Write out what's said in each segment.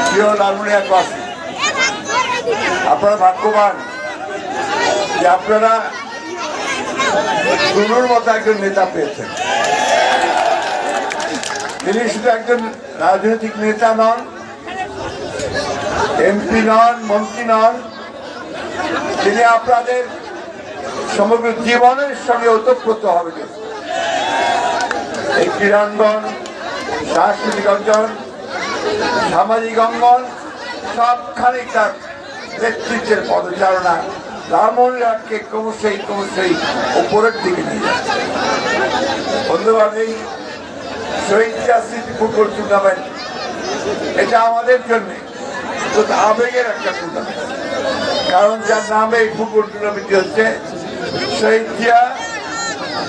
প্রিয় লালমনিরহাটবাসী, আপনারা ভাগ্যবান যে আপনারা টুনুর মতো একজন নেতা পেয়েছেন। তিনি শুধু একজন রাজনৈতিক নেতা নন, এমপি নন, মন্ত্রী নন, তিনি আপনাদের সমগ্র জীবনের সঙ্গে ওতপ্রোত হবে। এই ক্রীড়াঙ্গন, সাংস্কৃতিক অঙ্গন, সামাজিক অঙ্গন সবখানে তার নেতৃত্বের পদচারণা লালমনিরহাটকে ক্রমশই উপরের দিকে নিয়ে যাচ্ছে। বন্ধুবান, এই শহীদ স্মৃতি ফুটবল টুর্নামেন্ট এটা আমাদের জন্য আবেগের একটা টুর্নামেন্ট, কারণ যার নামে এই ফুটবল টুর্নামেন্টটি হচ্ছে শহীদ জিয়া।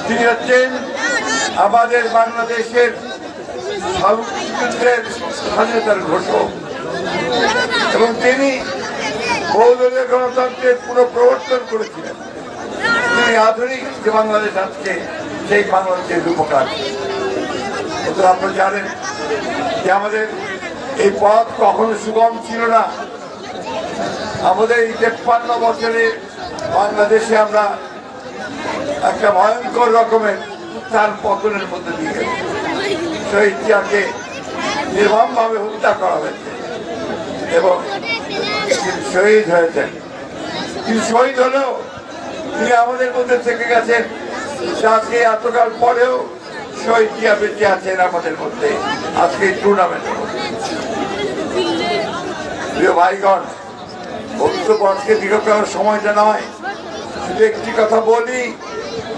তিনি হচ্ছেন আমাদের বাংলাদেশের স্বাধীনতার ঘোষক এবং তিনি বহুদলীয় গণতন্ত্রের পুনঃপ্রবর্তন করেছিলেন। তিনি আধুনিক যে বাংলাদেশ আজকে সেই বাংলাদেশের রূপকার। আপনারা জানেন যে আমাদের এই পথ কখনো সুগম ছিল না। আমাদের এই 53 বছরে বাংলাদেশে আমরা একটা ভয়ঙ্কর রকমের উত্থান পতনের মধ্যে দিয়ে গেছি। শহীদ জিয়াকে নির্মমভাবে হত্যা করা হয়েছে এবং শহীদ হয়েছেন। তিনি শহীদ হলেও তিনি আমাদের মধ্যে থেকে গেছেন। আজকে এতকাল পরেও শহীদ জিয়া বেঁচে আছেন আমাদের মধ্যে, আজকে এই টুর্নামেন্টের মধ্যে। প্রিয় ভাইগণ, বক্তব্য আজকে দীর্ঘ করার সময়টা নয়, শুধু একটি কথা বলি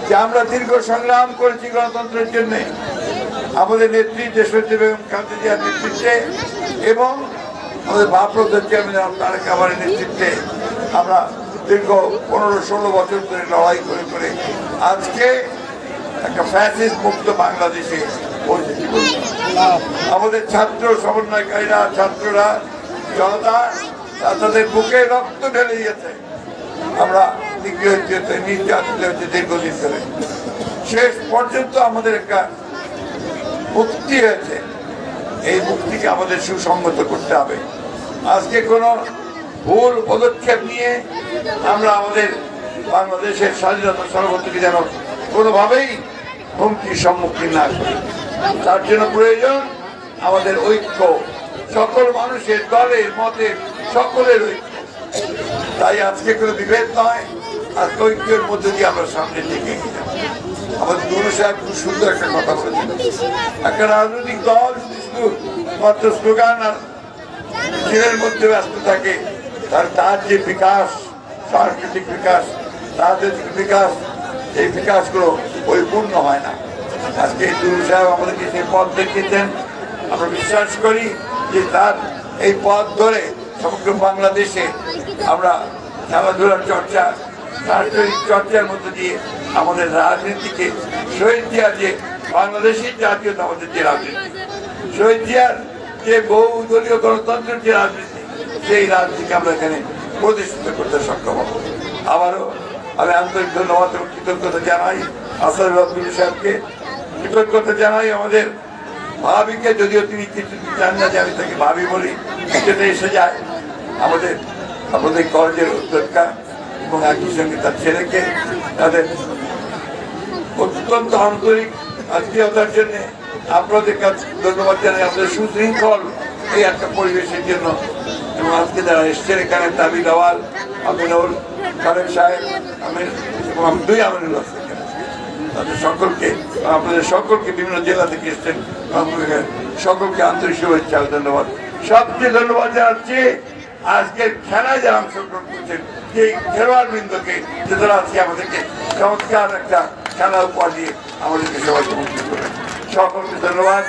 যে আমরা দীর্ঘ সংগ্রাম করেছি গণতন্ত্রের জন্য। আমাদের নেত্রী দেশনেত্রী বেগম খালেদা জিয়ার নেতৃত্বে এবং আমাদের ভারপ্রাপ্ত চেয়ারম্যান তারেক রহমানের নেতৃত্বে আমরা দীর্ঘ 15-16 বছর ধরে লড়াই করে আজকে একটা ফ্যাসিস্ট মুক্ত বাংলাদেশে পরিচিতি করছি। আমাদের ছাত্র সমন্বয়কারীরা, ছাত্ররা, জনতা তাদের বুকে রক্ত ঢেলে দিয়েছে। আমরা নির্যাতিত হচ্ছে দীর্ঘদিন ধরে। শেষ পর্যন্ত আমাদের একটা মুক্তি হয়েছে। এই মুক্তিকে আমাদের সুসংগত করতে হবে। আজকে কোনো ভুল পদক্ষেপ নিয়ে আমরা আমাদের বাংলাদেশের স্বাধীনতা সার্বভৌমত্বকে যেন কোনোভাবেই হুমকির সম্মুখীন না করি। তার জন্য প্রয়োজন আমাদের ঐক্য, সকল মানুষের, দলের, মতের সকলের ঐক্য। তাই আজকে কোনো বিভেদ নয়, আজকে ঐক্যের মধ্যে দিয়ে আমরা সামনে এগিয়ে যাব। আমাদের নুরু সাহেব খুব সুন্দর একটা কথা বলেছেন, একটা রাজনৈতিক দল শুধু মাত্র স্লোগান আর মিছিলের মধ্যে ব্যস্ত থাকে, তার যে বিকাশ, সাংস্কৃতিক বিকাশ, রাজনৈতিক বিকাশ, এই বিকাশগুলো পরিপূর্ণ হয় না। আজকে নুরু সাহেব আমাদেরকে সেই পথ দেখিয়েছেন। আমরা বিশ্বাস করি যে তার এই পথ ধরে সমগ্র বাংলাদেশে আমরা খেলাধুলার চর্চা, সাংস্কৃতিক চর্চার মধ্যে দিয়ে আমাদের রাজনীতিকে শহীদ জিয়ার যে বাংলাদেশের জাতীয়তাবাদের যে রাজনীতি, শহীদ জিয়ার যে বহুদলীয় গণতন্ত্রের যে রাজনীতি, সেই রাজনীতিকে আমরা এখানে প্রতিষ্ঠিত করতে সক্ষম হব। আবারও আমি আন্তরিক ধন্যবাদ এবং কৃতজ্ঞতা জানাই আসাদুল্লাহ নুরু সাহেবকে, কৃতজ্ঞতা জানাই আমাদের ভাবিকে, যদিও তিনি কিছু জান না যে আমি তাকে ভাবি বলি, সেটা এসে যায়। আমাদের কলেজের অধ্যক্ষা এবং একই সঙ্গে তার ছেলেকে, তাদের অত্যন্ত আন্তরিক আত্মীয়তার জন্য আপনাদের কাছে ধন্যবাদ জানাই। আমাদের সুশৃঙ্খল এই একটা পরিবেশের জন্য এবং আজকে যারা এসছেন এখানে তাবি দেওয়াল, আমিনুল খালেদ সাহেব, এবং দুই আমিনুল আছেন, তাদের সকলকে, আপনাদের সকলকে বিভিন্ন জেলা থেকে এসছেন, সকলকে আন্তরিক শুভেচ্ছা ও ধন্যবাদ। সবচেয়ে ধন্যবাদ জানাচ্ছি আজকের খেলায় যারা অংশগ্রহণ করছেন সেই খেলোয়াড় বৃন্দকে, যারা আজকে আমাদেরকে চমৎকার একটা খেলা উপহার দিয়ে আমাদেরকে সবাইকে মুক্তি করবেন। সকলকে ধন্যবাদ।